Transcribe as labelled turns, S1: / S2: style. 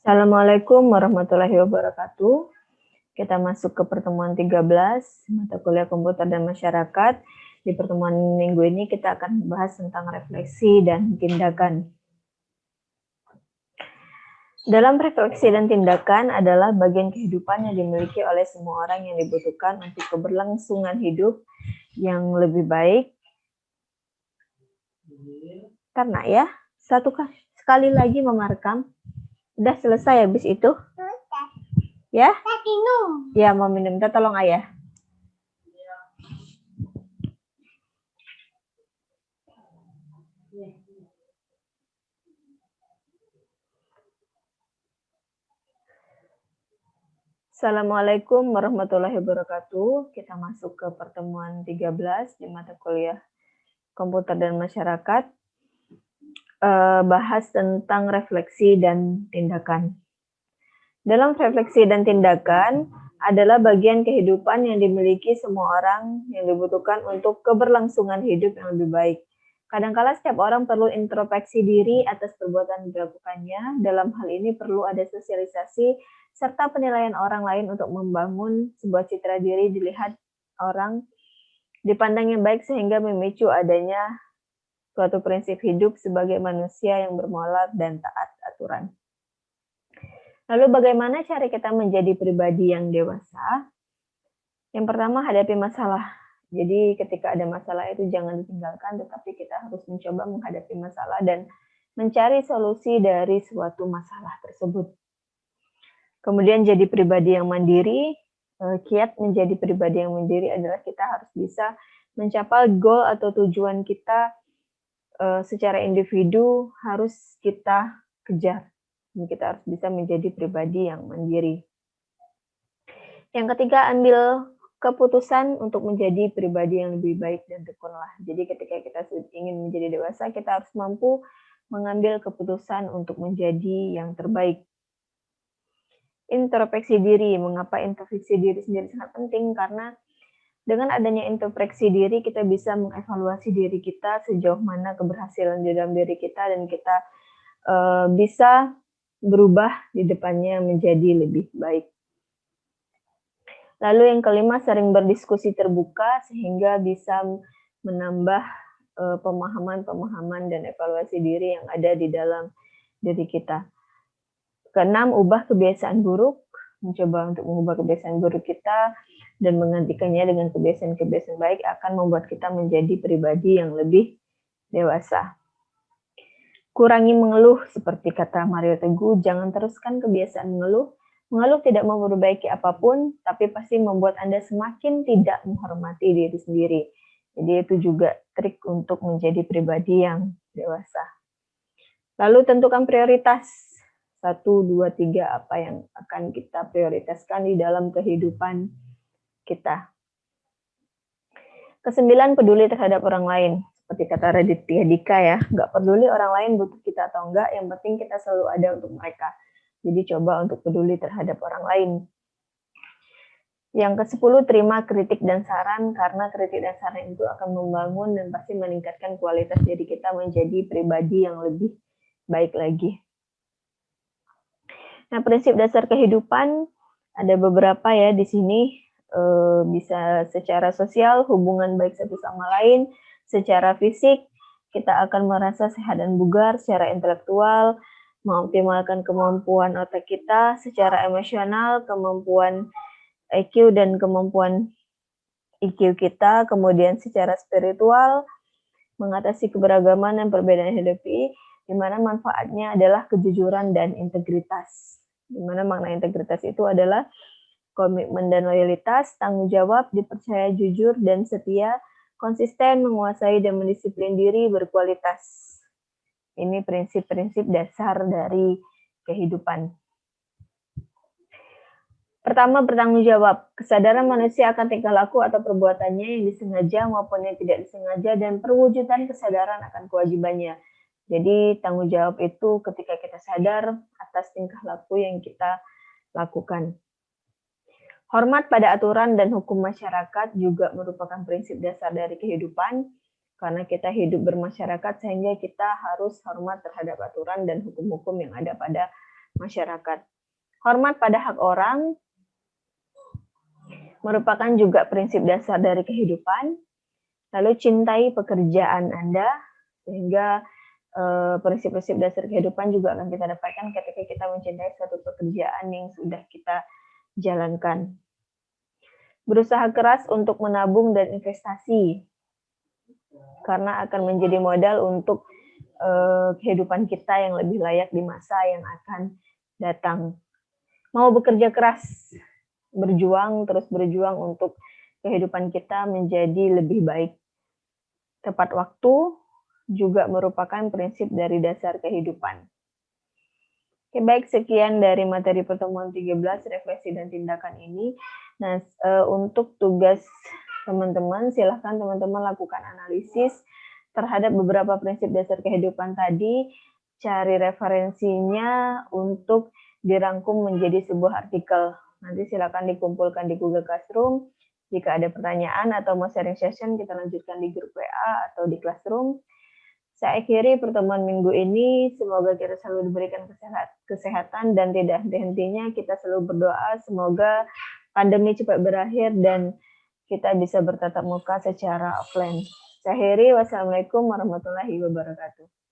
S1: Assalamualaikum warahmatullahi wabarakatuh. Kita masuk ke pertemuan 13, mata kuliah komputer dan masyarakat. Di pertemuan minggu ini kita akan membahas tentang refleksi dan tindakan. Dalam refleksi dan tindakan adalah bagian kehidupan yang dimiliki oleh semua orang yang dibutuhkan untuk keberlangsungan hidup yang lebih baik. Karena ya, sekali lagi merekam. Udah selesai habis itu? Ya? Ya, mau minum. Kita tolong ayah. Assalamualaikum warahmatullahi wabarakatuh. Kita masuk ke pertemuan 13 di mata kuliah komputer dan masyarakat. Bahas tentang refleksi dan tindakan. Dalam refleksi dan tindakan adalah bagian kehidupan yang dimiliki semua orang yang dibutuhkan untuk keberlangsungan hidup yang lebih baik. Kadangkala setiap orang perlu introspeksi diri atas perbuatan yang dilakukannya. Dalam hal ini perlu ada sosialisasi serta penilaian orang lain untuk membangun sebuah citra diri dilihat orang dipandang yang baik sehingga memicu adanya suatu prinsip hidup sebagai manusia yang bermoral dan taat aturan. Lalu bagaimana cara kita menjadi pribadi yang dewasa? Yang pertama, hadapi masalah. Jadi ketika ada masalah itu jangan ditinggalkan, tetapi kita harus mencoba menghadapi masalah dan mencari solusi dari suatu masalah tersebut. Kemudian jadi pribadi yang mandiri. Kiat menjadi pribadi yang mandiri adalah kita harus bisa mencapai goal atau tujuan kita secara individu harus kita kejar. Kita harus bisa menjadi pribadi yang mandiri. Yang ketiga, ambil keputusan untuk menjadi pribadi yang lebih baik dan tekunlah. Jadi ketika kita ingin menjadi dewasa, kita harus mampu mengambil keputusan untuk menjadi yang terbaik. Introspeksi diri. Mengapa introspeksi diri sendiri sangat penting? Karena dengan adanya introspeksi diri, kita bisa mengevaluasi diri kita sejauh mana keberhasilan di dalam diri kita dan kita bisa berubah di depannya menjadi lebih baik. Lalu yang kelima, sering berdiskusi terbuka sehingga bisa menambah pemahaman dan evaluasi diri yang ada di dalam diri kita. Keenam, ubah kebiasaan buruk. Mencoba untuk mengubah kebiasaan buruk kita dan menggantikannya dengan kebiasaan-kebiasaan baik akan membuat kita menjadi pribadi yang lebih dewasa. Kurangi mengeluh, seperti kata Mario Teguh, jangan teruskan kebiasaan mengeluh. Mengeluh tidak memperbaiki apapun, tapi pasti membuat Anda semakin tidak menghormati diri sendiri. Jadi itu juga trik untuk menjadi pribadi yang dewasa. Lalu tentukan prioritas. 1, 2, 3 apa yang akan kita prioritaskan di dalam kehidupan kita. Kesembilan, peduli terhadap orang lain. Seperti kata Raditya Dika ya, nggak peduli orang lain butuh kita atau enggak, yang penting kita selalu ada untuk mereka. Jadi coba untuk peduli terhadap orang lain. Yang ke-10, terima kritik dan saran, karena kritik dan saran itu akan membangun dan pasti meningkatkan kualitas diri kita menjadi pribadi yang lebih baik lagi. Nah, prinsip dasar kehidupan ada beberapa ya di sini. Bisa secara sosial, hubungan baik satu sama lain, secara fisik, kita akan merasa sehat dan bugar, secara intelektual, mengoptimalkan kemampuan otak kita, secara emosional, kemampuan IQ dan kemampuan IQ kita, kemudian secara spiritual, mengatasi keberagaman dan perbedaan hidupi, di mana manfaatnya adalah kejujuran dan integritas. Di mana makna integritas itu adalah komitmen dan loyalitas, tanggung jawab, dipercaya jujur dan setia, konsisten, menguasai dan mendisiplin diri, berkualitas. Ini prinsip-prinsip dasar dari kehidupan. Pertama, bertanggung jawab. Kesadaran manusia akan tingkah laku atau perbuatannya yang disengaja maupun yang tidak disengaja dan perwujudan kesadaran akan kewajibannya. Jadi tanggung jawab itu ketika kita sadar atas tingkah laku yang kita lakukan. Hormat pada aturan dan hukum masyarakat juga merupakan prinsip dasar dari kehidupan, karena kita hidup bermasyarakat sehingga kita harus hormat terhadap aturan dan hukum-hukum yang ada pada masyarakat. Hormat pada hak orang merupakan juga prinsip dasar dari kehidupan. Lalu cintai pekerjaan Anda, sehingga prinsip-prinsip dasar kehidupan juga akan kita dapatkan ketika kita mencintai suatu pekerjaan yang sudah kita jalankan. Berusaha keras untuk menabung dan investasi, karena akan menjadi modal untuk kehidupan kita yang lebih layak di masa yang akan datang. Mau bekerja keras, terus berjuang untuk kehidupan kita menjadi lebih baik. Tepat waktu juga merupakan prinsip dari dasar kehidupan. Oke, baik, sekian dari materi pertemuan 13 refleksi dan tindakan ini. Nah, untuk tugas teman-teman, silahkan teman-teman lakukan analisis terhadap beberapa prinsip dasar kehidupan tadi, cari referensinya untuk dirangkum menjadi sebuah artikel. Nanti silakan dikumpulkan di Google Classroom. Jika ada pertanyaan atau mau sharing session, kita lanjutkan di grup WA atau di Classroom. Saya akhiri pertemuan minggu ini. Semoga kita selalu diberikan kesehatan dan tidak henti-hentinya kita selalu berdoa semoga pandemi cepat berakhir dan kita bisa bertatap muka secara offline. Saya akhiri. Wassalamualaikum warahmatullahi wabarakatuh.